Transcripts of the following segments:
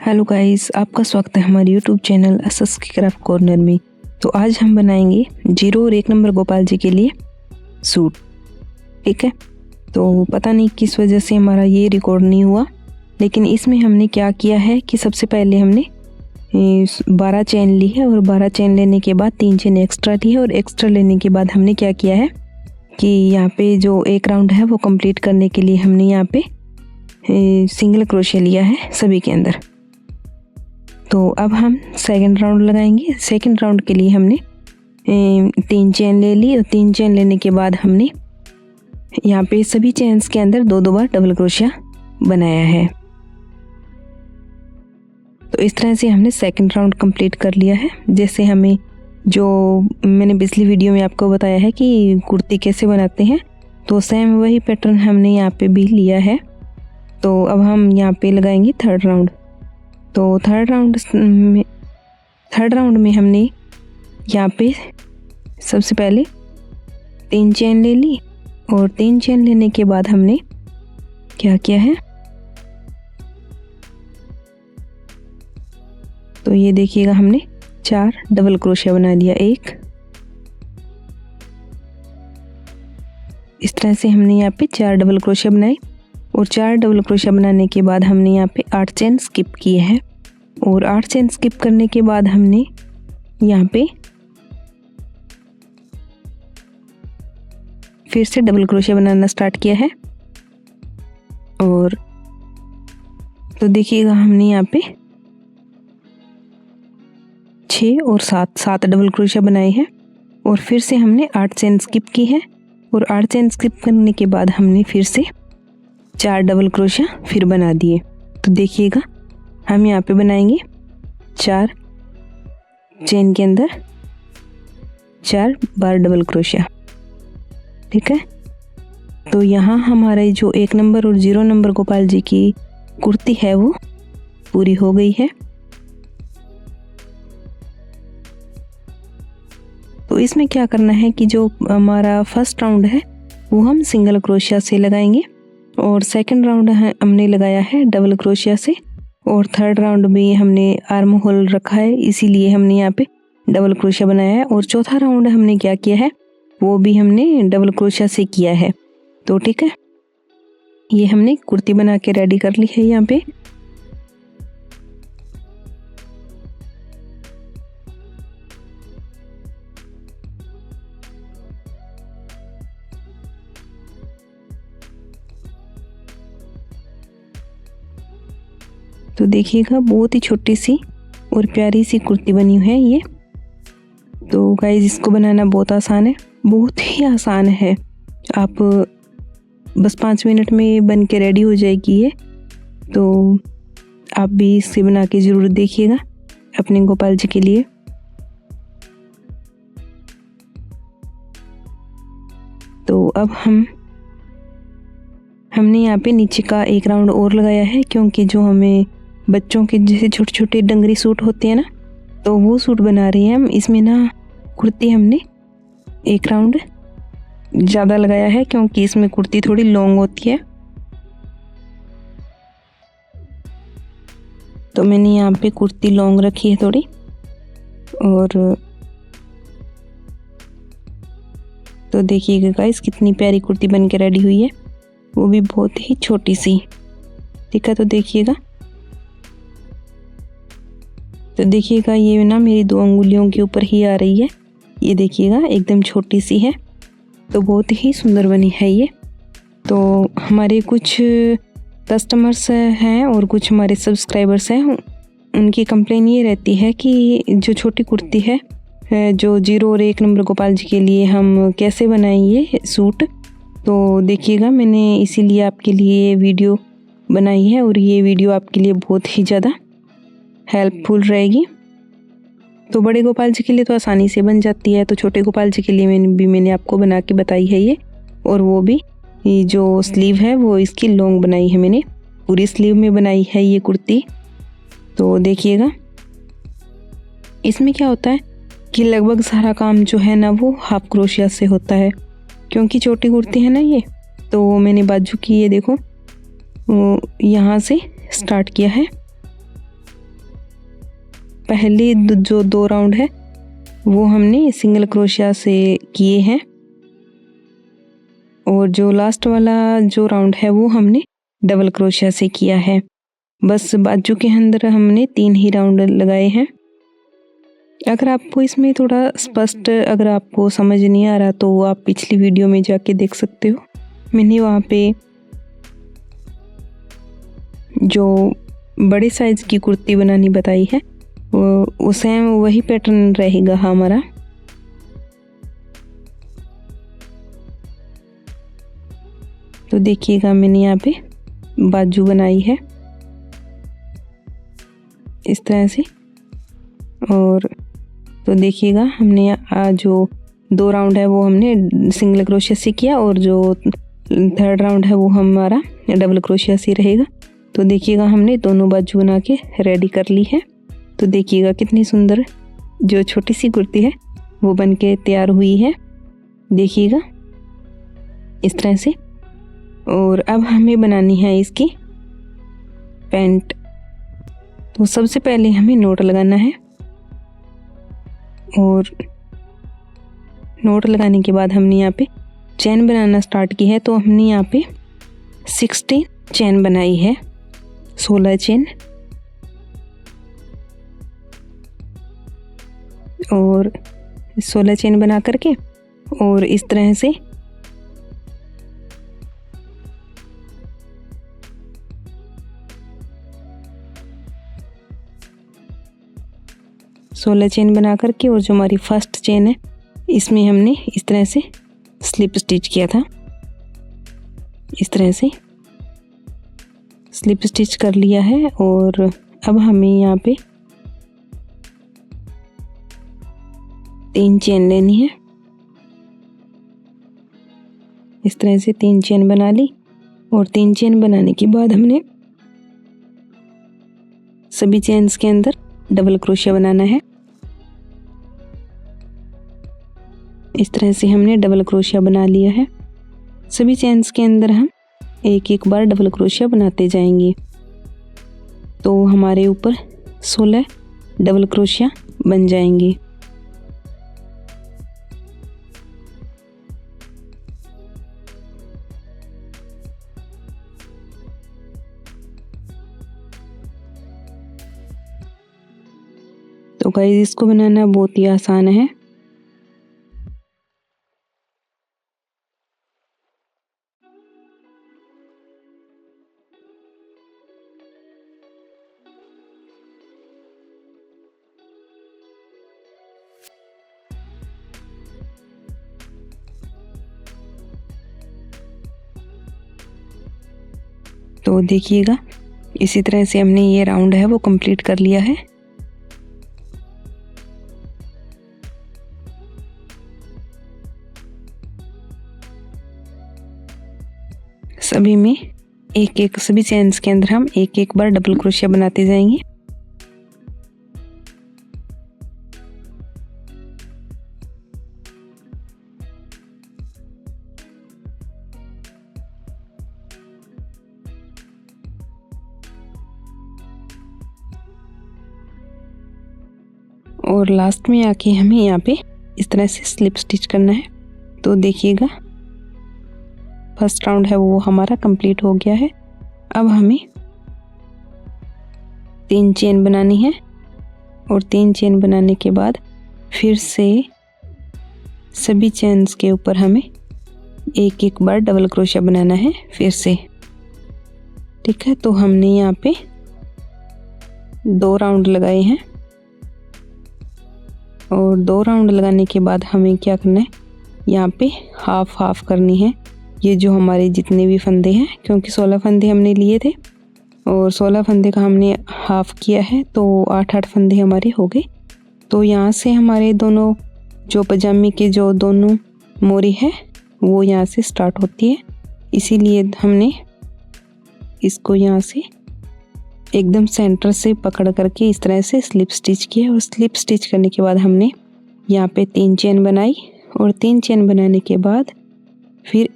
Hello guys, आपका स्वागत है हमारे यूट्यूब चैनल असस की क्राफ्ट कॉर्नर में। तो आज हम बनाएंगे 0 और 1 नंबर गोपाल जी के लिए सूट। ठीक है, तो पता नहीं किस वजह से हमारा ये रिकॉर्ड नहीं हुआ, लेकिन इसमें हमने क्या किया है कि सबसे पहले हमने 12 चेन ली है और 12 चेन लेने के बाद 3 चेन एक्स्ट्रा ली है और एक्स्ट्रा लेने के बाद हमने क्या किया है कि यहाँ पे जो एक राउंड है वो कंप्लीट करने के लिए हमने यहाँ पे सिंगल क्रोशिया लिया है सभी के अंदर। तो अब हम सेकंड राउंड लगाएंगे। सेकंड राउंड के लिए हमने 3 चेन ले ली और 3 चेन लेने के बाद हमने यहाँ पे सभी चेन्स के अंदर 2-2 बार डबल क्रोशिया बनाया है। तो इस तरह से हमने सेकंड राउंड कंप्लीट कर लिया है। जैसे हमें जो मैंने पिछली वीडियो में आपको बताया है कि कुर्ती कैसे बनाते हैं, तो सेम वही पैटर्न हमने यहाँ पे भी लिया है। तो अब हम यहाँ पे लगाएंगे थर्ड राउंड। तो थर्ड राउंड में हमने यहाँ पे सबसे पहले 3 चेन ले ली और 3 चेन लेने के बाद हमने क्या किया है, तो ये देखिएगा हमने 4 डबल क्रोशिया बना दिया। एक इस तरह से हमने यहाँ पे 4 डबल क्रोशिया बनाए और 4 डबल क्रोशिया बनाने के बाद हमने यहाँ पे 8 चेन स्किप किए हैं और 8 चेन स्किप करने के बाद हमने यहाँ पे फिर से डबल क्रोशिया बनाना स्टार्ट किया है। और तो देखिएगा हमने यहाँ पे 6 और 7 डबल क्रोशिया बनाए हैं और फिर से हमने 8 चेन स्किप की है और 8 चेन स्किप करने के बाद हमने फिर से 4 डबल क्रोशिया फिर बना दिए। तो देखिएगा हम यहाँ पे बनाएंगे 4 चेन के अंदर 4 बार डबल क्रोशिया। ठीक है, तो यहाँ हमारे जो 1 नंबर और 0 नंबर गोपाल जी की कुर्ती है वो पूरी हो गई है। तो इसमें क्या करना है कि जो हमारा फर्स्ट राउंड है वो हम सिंगल क्रोशिया से लगाएंगे और सेकंड राउंड हमने लगाया है डबल क्रोशिया से और थर्ड राउंड में हमने आर्म होल रखा है, इसीलिए हमने यहाँ पे डबल क्रोशिया बनाया है। और चौथा राउंड हमने क्या किया है वो भी हमने डबल क्रोशिया से किया है। तो ठीक है, ये हमने कुर्ती बना के रेडी कर ली है यहाँ पे। तो देखिएगा बहुत ही छोटी सी और प्यारी सी कुर्ती बनी हुई है ये। तो गाइस इसको बनाना बहुत आसान है, बहुत ही आसान है। आप बस 5 मिनट में बन के रेडी हो जाएगी ये। तो आप भी इसे बना के ज़रूर देखिएगा अपने गोपाल जी के लिए। तो अब हमने यहाँ पे नीचे का एक राउंड और लगाया है, क्योंकि जो हमें बच्चों के जैसे छोटे छोटे डंगरी सूट होते हैं ना, तो वो सूट बना रहे हैं हम। इसमें ना कुर्ती हमने एक राउंड ज़्यादा लगाया है, क्योंकि इसमें कुर्ती थोड़ी लॉन्ग होती है। तो मैंने यहाँ पे कुर्ती लॉन्ग रखी है थोड़ी। और तो देखिएगा गाइस कितनी प्यारी कुर्ती बन के रेडी हुई है, वो भी बहुत ही छोटी सी। ठीक है, तो देखिएगा ये ना मेरी 2 अंगुलियों के ऊपर ही आ रही है। ये देखिएगा एकदम छोटी सी है, तो बहुत ही सुंदर बनी है ये। तो हमारे कुछ कस्टमर्स हैं और कुछ हमारे सब्सक्राइबर्स हैं, उनकी कंप्लेन ये रहती है कि जो छोटी कुर्ती है जो 0 और 1 नंबर गोपाल जी के लिए हम कैसे बनाएंगे सूट। तो देखिएगा मैंने इसीलिए आपके लिए वीडियो बनाई है और ये वीडियो आपके लिए बहुत ही ज़्यादा हेल्पफुल रहेगी। तो बड़े गोपाल जी के लिए तो आसानी से बन जाती है, तो छोटे गोपाल जी के लिए मैंने आपको बना के बताई है ये। और वो भी ये जो स्लीव है वो इसकी लॉन्ग बनाई है, मैंने पूरी स्लीव में बनाई है ये कुर्ती। तो देखिएगा इसमें क्या होता है कि लगभग सारा काम जो है ना वो हाफ क्रोशिया से होता है, क्योंकि छोटी कुर्ती है ना ये। तो मैंने बाजू की ये देखो यहाँ से स्टार्ट किया है पहले जो 2 राउंड है वो हमने सिंगल क्रोशिया से किए हैं और जो लास्ट वाला जो राउंड है वो हमने डबल क्रोशिया से किया है। बस बाजू के अंदर हमने 3 ही राउंड लगाए हैं। अगर आपको इसमें थोड़ा स्पष्ट अगर आपको समझ नहीं आ रहा तो आप पिछली वीडियो में जाके देख सकते हो। मैंने वहाँ पे जो बड़े साइज की कुर्ती बनानी बताई है वो सेम वही पैटर्न रहेगा हमारा। तो देखिएगा मैंने यहाँ पे बाजू बनाई है इस तरह से। और तो देखिएगा हमने जो 2 राउंड है वो हमने सिंगल क्रोशिया से किया और जो 3rd राउंड है वो हमारा डबल क्रोशिया से रहेगा। तो देखिएगा हमने दोनों बाजू बना के रेडी कर ली है। तो देखिएगा कितनी सुंदर जो छोटी सी कुर्ती है वो बन के तैयार हुई है, देखिएगा इस तरह से। और अब हमें बनानी है इसकी पैंट। तो सबसे पहले हमें नोट लगाना है और नोट लगाने के बाद हमने यहाँ पे चैन बनाना स्टार्ट की है। तो हमने यहाँ पे 16 चैन बनाई है, 16 चैन। और 16 चैन बना करके और इस तरह से सोलह चेन बना करके और जो हमारी फर्स्ट चेन है इसमें हमने इस तरह से स्लिप स्टिच किया था। इस तरह से स्लिप स्टिच कर लिया है और अब हमें यहाँ पे 3 चेन लेनी है। इस तरह से 3 चेन बना ली और 3 चेन बनाने के बाद हमने सभी चेन्स के अंदर डबल क्रोशिया बनाना है। इस तरह से हमने डबल क्रोशिया बना लिया है। सभी चेन्स के अंदर हम एक एक बार डबल क्रोशिया बनाते जाएंगे तो हमारे ऊपर 16 डबल क्रोशिया बन जाएंगे। तो गाइस इसको बनाना बहुत ही आसान है। तो देखिएगा इसी तरह से हमने ये राउंड है वो कंप्लीट कर लिया है। सभी में एक एक सभी चेन्स के अंदर हम एक एक बार डबल क्रोशिया बनाते जाएंगे। और लास्ट में आके हमें यहाँ पे इस तरह से स्लिप स्टिच करना है। तो देखिएगा फर्स्ट राउंड है वो हमारा कंप्लीट हो गया है। अब हमें 3 चेन बनानी है और 3 चेन बनाने के बाद फिर से सभी चेन्स के ऊपर हमें एक एक बार डबल क्रोशिया बनाना है फिर से, ठीक है। तो हमने यहाँ पे 2 राउंड लगाए हैं और 2 राउंड लगाने के बाद हमें क्या करना है, यहाँ पे हाफ हाफ करनी है ये जो हमारे जितने भी फंदे हैं, क्योंकि 16 फंदे हमने लिए थे और 16 फंदे का हमने हाफ किया है तो 8-8 फंदे हमारे हो गए। तो यहाँ से हमारे दोनों जो पजामे के जो दोनों मोरी है वो यहाँ से स्टार्ट होती है, इसीलिए हमने इसको यहाँ से एकदम सेंटर से पकड़ करके इस तरह से स्लिप स्टिच किया। और स्लिप स्टिच करने के बाद हमने यहाँ पे 3 चेन बनाई और 3 चेन बनाने के बाद फिर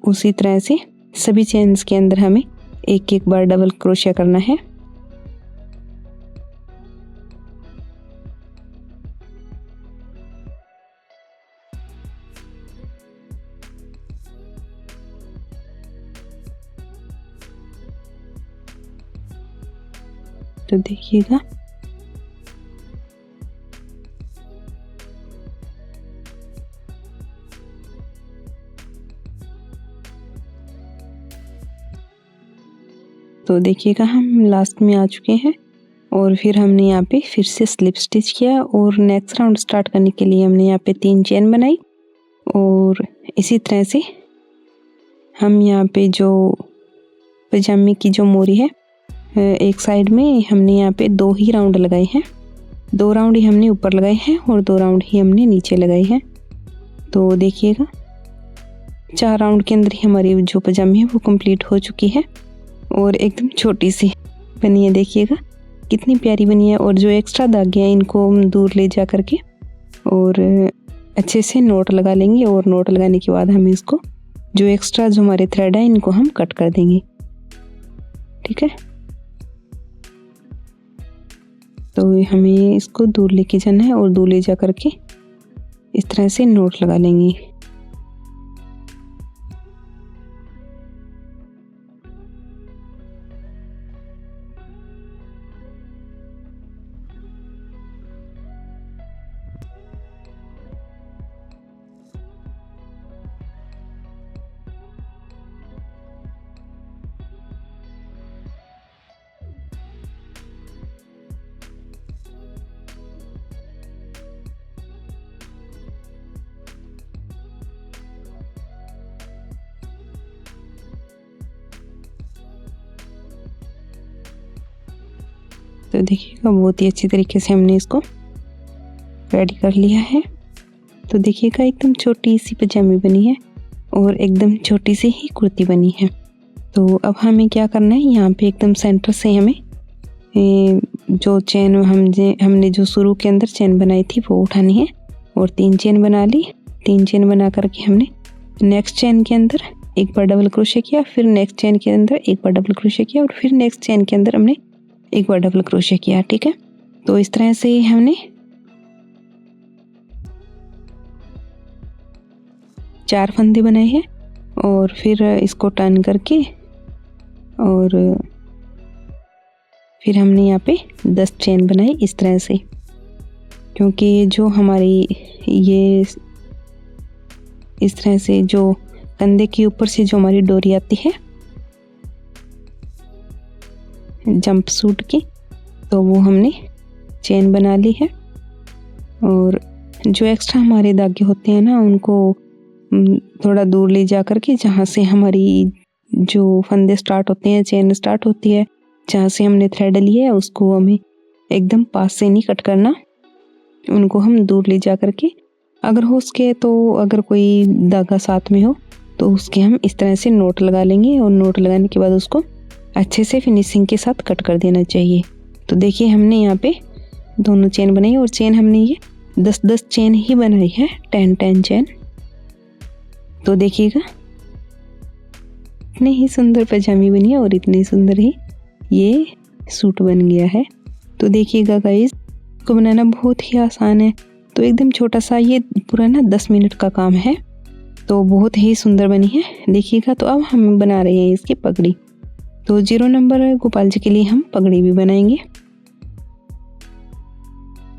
उसी तरह से सभी चेन्स के अंदर हमें एक एक बार डबल क्रोशिया करना है। तो देखिएगा तो देखिएगा हम लास्ट में आ चुके हैं और फिर हमने यहाँ पे फिर से स्लिप स्टिच किया और नेक्स्ट राउंड स्टार्ट करने के लिए हमने यहाँ पे 3 चेन बनाई और इसी तरह से हम यहाँ पे जो पजामे की जो मोरी है एक साइड में हमने यहाँ पे 2 ही राउंड लगाए हैं, 2 राउंड ही हमने ऊपर लगाए हैं और 2 राउंड ही हमने नीचे लगाए हैं। तो देखिएगा 4 राउंड के अंदर ही हमारी जो पजामी है वो कंप्लीट हो चुकी है और एकदम छोटी सी बनी है। देखिएगा कितनी प्यारी बनी है। और जो एक्स्ट्रा धागे हैं इनको हम दूर ले जा करके और अच्छे से नोट लगा लेंगे और नोट लगाने के बाद हम इसको जो एक्स्ट्रा जो हमारे थ्रेड है इनको हम कट कर देंगे। ठीक है, तो हमें इसको दूर लेके जाना है और दूर ले जा करके इस तरह से नोट लगा लेंगे। तो देखिएगा बहुत ही अच्छी तरीके से हमने इसको रेडी कर लिया है। तो देखिएगा एकदम छोटी सी पजामी बनी है और एकदम छोटी सी ही कुर्ती बनी है। तो अब हमें क्या करना है, यहाँ पे एकदम सेंटर से हमें जो चेन हमने जो शुरू के अंदर चेन बनाई थी वो उठानी है और 3 चेन बना ली। 3 चेन बना करके हमने नेक्स्ट चेन के अंदर एक बार डबल क्रोशे किया, फिर नेक्स्ट चेन के अंदर एक बार डबल क्रोशे किया और फिर नेक्स्ट चेन के अंदर हमने एक बार डबल क्रोशे किया। ठीक है, तो इस तरह से हमने 4 फंदे बनाए हैं और फिर इसको टर्न करके और फिर हमने यहाँ पे 10 चेन बनाई इस तरह से, क्योंकि जो हमारी ये इस तरह से जो कंधे के ऊपर से जो हमारी डोरी आती है जंप सूट की, तो वो हमने चेन बना ली है। और जो एक्स्ट्रा हमारे धागे होते हैं ना उनको थोड़ा दूर ले जा कर के जहाँ से हमारी जो फंदे स्टार्ट होते हैं, चेन स्टार्ट होती है, जहाँ से हमने थ्रेड लिए है उसको हमें एकदम पास से नहीं कट करना, उनको हम दूर ले जा कर के अगर हो सके तो अगर कोई धागा साथ में हो तो उसके हम इस तरह से नोट लगा लेंगे और नोट लगाने के बाद उसको अच्छे से फिनिशिंग के साथ कट कर देना चाहिए। तो देखिए हमने यहाँ पे दोनों चेन बनाई और चेन हमने ये 10-10 चेन ही बनाई है, 10-10 चेन। तो देखिएगा इतनी ही सुंदर पजामी बनी है और इतनी सुंदर ही ये सूट बन गया है। तो देखिएगा गाइस, इसको बनाना बहुत ही आसान है। तो एकदम छोटा सा ये पूरा ना 10 मिनट का काम है, तो बहुत ही सुंदर बनी है। देखिएगा, तो अब हम बना रहे हैं इसकी पगड़ी। तो 0 नंबर गोपाल जी के लिए हम पगड़ी भी बनाएंगे।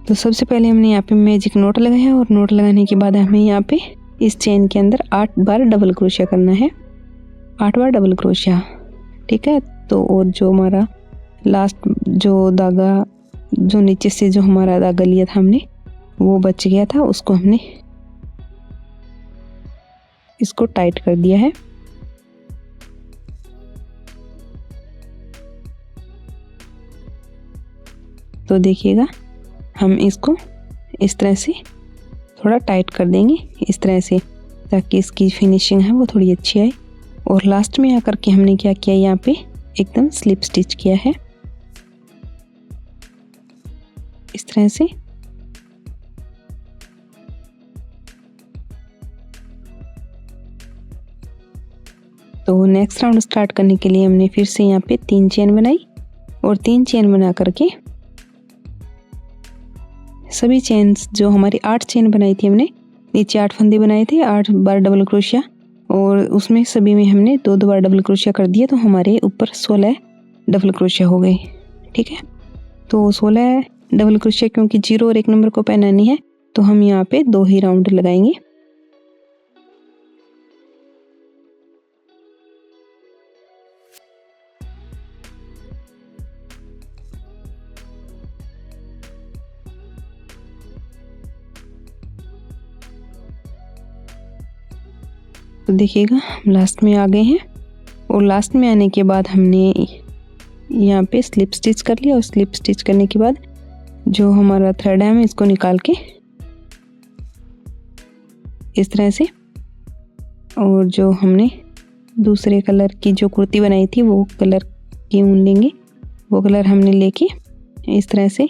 तो सबसे पहले हमने यहाँ पे मैजिक नोट लगाया और नोट लगाने के बाद हमें यहाँ पे इस चेन के अंदर 8 बार डबल क्रोशिया करना है, 8 बार डबल क्रोशिया। ठीक है, तो और जो हमारा लास्ट जो धागा जो नीचे से जो हमारा धागा लिया था हमने वो बच गया था, उसको हमने इसको टाइट कर दिया है। तो देखिएगा हम इसको इस तरह से थोड़ा टाइट कर देंगे इस तरह से, ताकि इसकी फिनिशिंग है वो थोड़ी अच्छी आए। और लास्ट में आकर के हमने क्या किया, यहाँ पे एकदम स्लिप स्टिच किया है इस तरह से। तो नेक्स्ट राउंड स्टार्ट करने के लिए हमने फिर से यहाँ पे 3 चेन बनाई और 3 चेन बना करके सभी चेन्स जो हमारी 8 चेन बनाई थी हमने, नीचे 8 फंदे बनाए थे, 8 बार डबल क्रोशिया और उसमें सभी में हमने 2-2 बार डबल क्रोशिया कर दिया, तो हमारे ऊपर 16 डबल क्रोशिया हो गए। ठीक है, तो 16 डबल क्रोशिया क्योंकि 0 और 1 नंबर को पहनानी है तो हम यहाँ पे 2 ही राउंड लगाएंगे। तो देखिएगा हम लास्ट में आ गए हैं और लास्ट में आने के बाद हमने यहाँ पे स्लिप स्टिच कर लिया और स्लिप स्टिच करने के बाद जो हमारा थ्रेड है हम इसको निकाल के इस तरह से, और जो हमने दूसरे कलर की जो कुर्ती बनाई थी वो कलर की ऊन लेंगे, वो कलर हमने लेके इस तरह से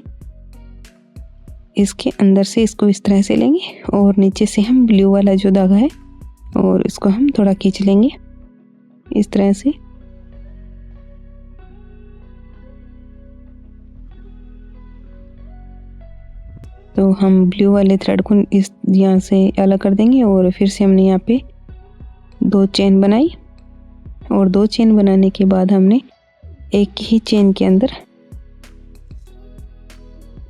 इसके अंदर से इसको इस तरह से लेंगे और नीचे से हम ब्लू वाला जो धागा है और इसको हम थोड़ा खींच लेंगे इस तरह से। तो हम ब्लू वाले थ्रेड को इस यहाँ से अलग कर देंगे और फिर से हमने यहाँ पे 2 चेन बनाई और 2 चेन बनाने के बाद हमने एक ही चेन के अंदर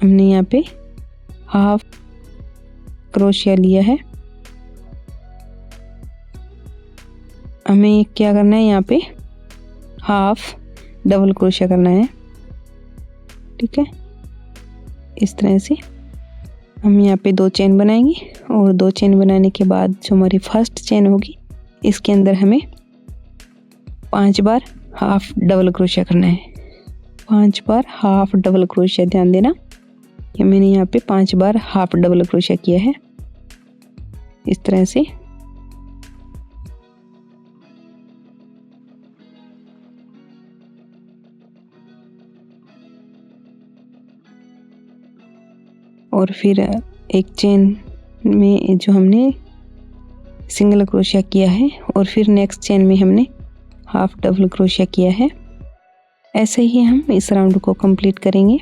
हमने यहाँ पे हाफ क्रोशिया लिया है। हमें क्या करना है, यहाँ पे हाफ डबल क्रोशिया करना है, ठीक है। इस तरह से हम यहाँ पे 2 चेन बनाएंगे और 2 चेन बनाने के बाद जो हमारी फर्स्ट चेन होगी इसके अंदर हमें 5 बार हाफ डबल क्रोशिया करना है। 5 बार हाफ डबल क्रोशिया, ध्यान देना कि मैंने यहाँ पे 5 बार हाफ डबल क्रोशिया किया है इस तरह से। और फिर एक चेन में जो हमने सिंगल क्रोशिया किया है और फिर नेक्स्ट चेन में हमने हाफ डबल क्रोशिया किया है। ऐसे ही हम इस राउंड को कंप्लीट करेंगे।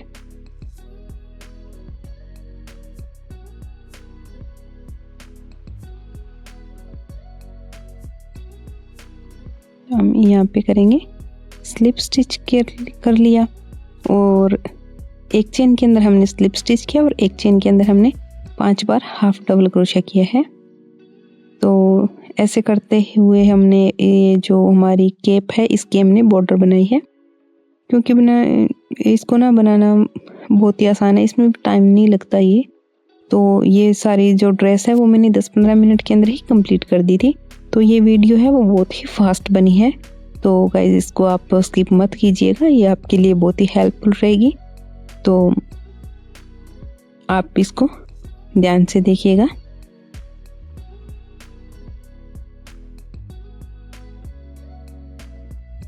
हम यहाँ पे करेंगे स्लिप स्टिच कर लिया और एक चेन के अंदर हमने स्लिप स्टिच किया और एक चेन के अंदर हमने 5 बार हाफ डबल क्रोशिया किया है। तो ऐसे करते हुए हमने ये जो हमारी केप है इसकी हमने बॉर्डर बनाई है, क्योंकि इसको ना बनाना बहुत ही आसान है, इसमें टाइम नहीं लगता ये। तो ये सारी जो ड्रेस है वो मैंने 10-15 मिनट के अंदर ही कंप्लीट कर दी थी। तो ये वीडियो है वो बहुत ही फास्ट बनी है। तो गाइज इसको आप स्किप मत कीजिएगा, ये आपके लिए बहुत ही हेल्पफुल रहेगी। तो आप इसको ध्यान से देखिएगा।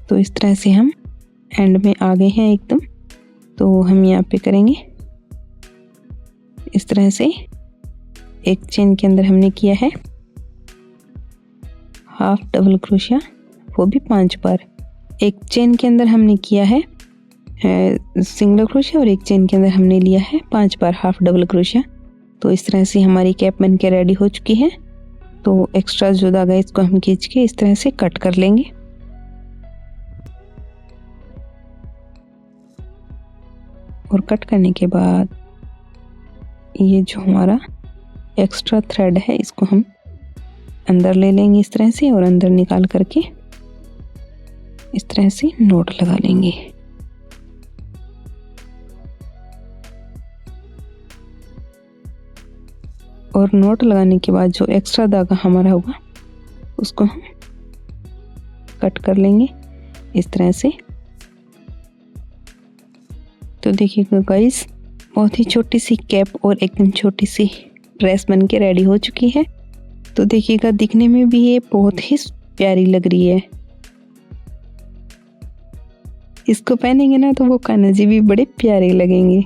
तो इस तरह से हम एंड में आ गए हैं एकदम। तो हम यहाँ पे करेंगे इस तरह से, एक चेन के अंदर हमने किया है हाफ डबल क्रोशिया, वो भी 5 बार। एक चेन के अंदर हमने किया है सिंगल क्रोशिया और एक चेन के अंदर हमने लिया है 5 बार हाफ डबल क्रोशिया। तो इस तरह से हमारी कैप बन के रेडी हो चुकी है। तो एक्स्ट्रा जो धागा है इसको हम खींच के इस तरह से कट कर लेंगे। और कट करने के बाद ये जो हमारा एक्स्ट्रा थ्रेड है इसको हम अंदर ले लेंगे इस तरह से और अंदर निकाल करके इस तरह से नोट लगा लेंगे। और नोट लगाने के बाद जो एक्स्ट्रा धागा हमारा होगा उसको हम कट कर लेंगे इस तरह से। तो देखिएगा गाइस, बहुत ही छोटी सी कैप और एकदम छोटी सी ड्रेस बन के रेडी हो चुकी है। तो देखिएगा दिखने में भी ये बहुत ही प्यारी लग रही है। इसको पहनेंगे ना तो वो कान्हा जी भी बड़े प्यारे लगेंगे।